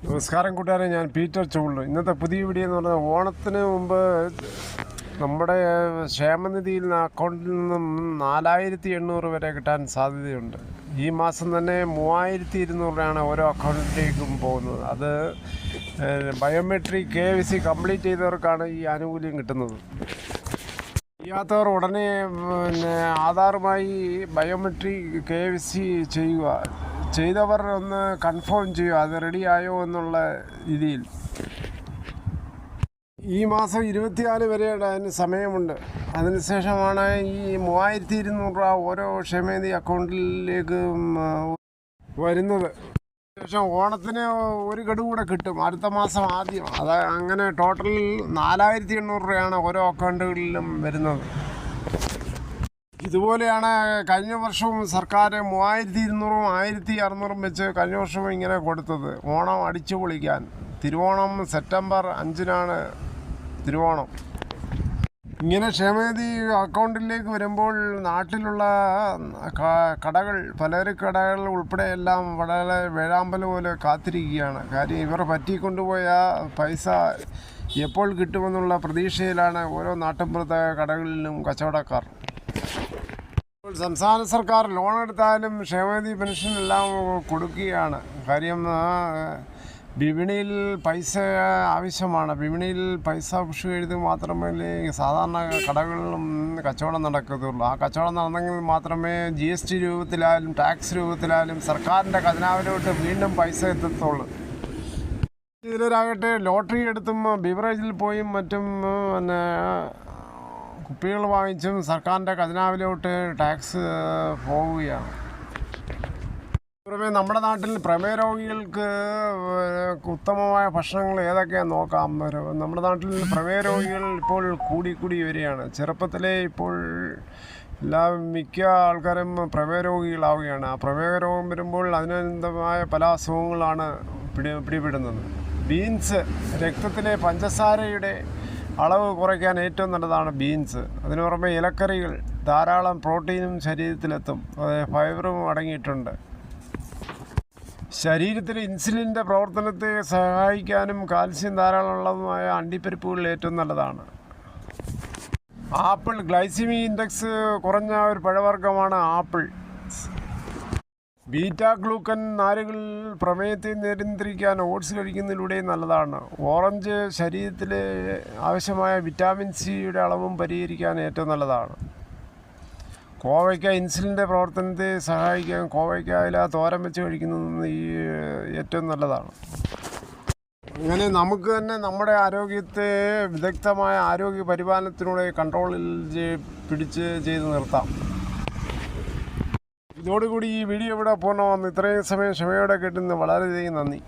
നമസ്കാരം കൂട്ടുകാരെ, ഞാൻ പീറ്റർ ചൂള്ളു. ഇന്നത്തെ പുതിയ വീഡിയോ എന്ന് പറഞ്ഞാൽ ഓണത്തിന് മുമ്പ് നമ്മുടെ ക്ഷേമനിധിയിൽ നിന്ന് അക്കൗണ്ടിൽ നിന്നും 4800 വരെ കിട്ടാൻ സാധ്യതയുണ്ട്. ഈ മാസം തന്നെ 3200 രൂപയാണ് ഓരോ അക്കൗണ്ടിലേക്കും പോകുന്നത്. അത് ബയോമെട്രിക് KYC കംപ്ലീറ്റ് ചെയ്തവർക്കാണ് ഈ ആനുകൂല്യം കിട്ടുന്നത്. ചെയ്യാത്തവർ ഉടനെ ആധാറുമായി ബയോമെട്രിക് KYC ചെയ്യുക. ചെയ്തവർ ഒന്ന് കൺഫേം ചെയ്യുക, അത് റെഡിയായോ എന്നുള്ള രീതിയിൽ. ഈ മാസം 24 വരെ അതിന് സമയമുണ്ട്. അതിനുശേഷമാണ് ഈ 3200 രൂപ ഓരോ ക്ഷേമനിധി അക്കൗണ്ടിലേക്ക് വരുന്നത്. ശേഷം ഓണത്തിന് ഒരു ഗഡു കൂടെ കിട്ടും അടുത്ത മാസം ആദ്യം. അത് അങ്ങനെ ടോട്ടൽ 4800 രൂപയാണ് ഓരോ അക്കൗണ്ടുകളിലും വരുന്നത്. ഇതുപോലെയാണ് കഴിഞ്ഞ വർഷവും സർക്കാർ 3200-ഉം 1600-ഉം വെച്ച് കഴിഞ്ഞ വർഷവും ഇങ്ങനെ കൊടുത്തത്. ഓണം അടിച്ചു പൊളിക്കാൻ. തിരുവോണം സെപ്റ്റംബർ 5-നാണ് തിരുവോണം. ഇങ്ങനെ ക്ഷേമനിധി അക്കൗണ്ടിലേക്ക് വരുമ്പോൾ നാട്ടിലുള്ള കടകൾ, പലചരക്ക് കടകൾ ഉൾപ്പെടെ എല്ലാം വളരെ വേഴാമ്പൽ പോലെ കാത്തിരിക്കുകയാണ്. കാര്യം ഇവർ പറ്റിക്കൊണ്ടുപോയ പൈസ എപ്പോൾ കിട്ടുമെന്നുള്ള പ്രതീക്ഷയിലാണ് ഓരോ നാട്ടിൻപുറത്തെ കടകളിലും കച്ചവടക്കാർ. സംസ്ഥാന സർക്കാർ ലോൺ എടുത്താലും ക്ഷേമനിധി പെൻഷൻ എല്ലാം കൊടുക്കുകയാണ്. കാര്യം വിപണിയിൽ പൈസ ആവശ്യമാണ്. വിപണിയിൽ പൈസ പുഷ് എഴുതി മാത്രമേ സാധാരണ കടകളിലും കച്ചവടം നടക്കത്തുള്ളൂ. ആ കച്ചവടം നടന്നെങ്കിൽ മാത്രമേ GST രൂപത്തിലായാലും ടാക്സ് രൂപത്തിലായാലും സർക്കാരിൻ്റെ ഖജനാവിലോട്ട് വീണ്ടും പൈസ എത്തത്തുള്ളൂ. ഇതിലാകട്ടെ ലോട്ടറി എടുത്തും ബിവറേജിൽ പോയും മറ്റും കുപ്പികൾ വാങ്ങിച്ചും സർക്കാരിൻ്റെ ഖജനാവിലോട്ട് ടാക്സ് പോവുകയാണ്. പുറമേ നമ്മുടെ നാട്ടിൽ പ്രമേഹ രോഗികൾക്ക് ഉത്തമമായ ഭക്ഷണങ്ങൾ ഏതൊക്കെയാണെന്ന് നോക്കാം. നമ്മുടെ നാട്ടിൽ പ്രമേഹ രോഗികൾ ഇപ്പോൾ കൂടി വരികയാണ്. ചെറുപ്പത്തിലേ ഇപ്പോൾ മിക്ക ആൾക്കാരും പ്രമേഹ രോഗികളാവുകയാണ്. ആ പ്രമേഹ രോഗം വരുമ്പോൾ അതിനനുബന്ധമായ പല അസുഖങ്ങളാണ് പിടിപെടുന്നത്. ബീൻസ്, രക്തത്തിലെ പഞ്ചസാരയുടെ അളവ് കുറയ്ക്കാൻ ഏറ്റവും നല്ലതാണ് ബീൻസ്. അതിന് പുറമെ ഇലക്കറികൾ ധാരാളം പ്രോട്ടീനും ശരീരത്തിലെത്തും. ഫൈബറും അടങ്ങിയിട്ടുണ്ട്. ശരീരത്തിൽ ഇൻസുലിൻ്റെ പ്രവർത്തനത്തെ സഹായിക്കാനും കാൽസ്യം ധാരാളമുള്ളതുമായ അണ്ടിപ്പരിപ്പുകൾ ഏറ്റവും നല്ലതാണ്. ആപ്പിൾ, ഗ്ലൈസിമിക് ഇൻഡെക്സ് കുറഞ്ഞ ഒരു പഴവർഗ്ഗമാണ് ആപ്പിൾ. ബീറ്റാ ഗ്ലൂക്കൻ നാരുകളിൽ പ്രമേഹത്തെ നിയന്ത്രിക്കാൻ ഓട്സ് കഴിക്കുന്നതിലൂടെ നല്ലതാണ്. ഓറഞ്ച് ശരീരത്തിലെ ആവശ്യമായ വിറ്റാമിൻ സിയുടെ അളവും പരിഹരിക്കാൻ ഏറ്റവും നല്ലതാണ്. കോവയ്ക്ക ഇൻസുലിൻ്റെ പ്രവർത്തനത്തെ സഹായിക്കാൻ കോവയ്ക്കയില തോരൻ വെച്ച് കഴിക്കുന്നത് ഏറ്റവും നല്ലതാണ്. അങ്ങനെ നമുക്ക് തന്നെ നമ്മുടെ ആരോഗ്യത്തെ വിദഗ്ധമായ ആരോഗ്യ പരിപാലനത്തിലൂടെ കൺട്രോളിൽ പിടിച്ച് ചെയ്ത് നിർത്താം. ഇതോടുകൂടി ഈ വീഡിയോ ഇവിടെ പൂർണ്ണമാകുന്നു. ഇത്രയും സമയം ക്ഷമയോടെ കേട്ടുന്നത് വളരെയധികം നന്ദി.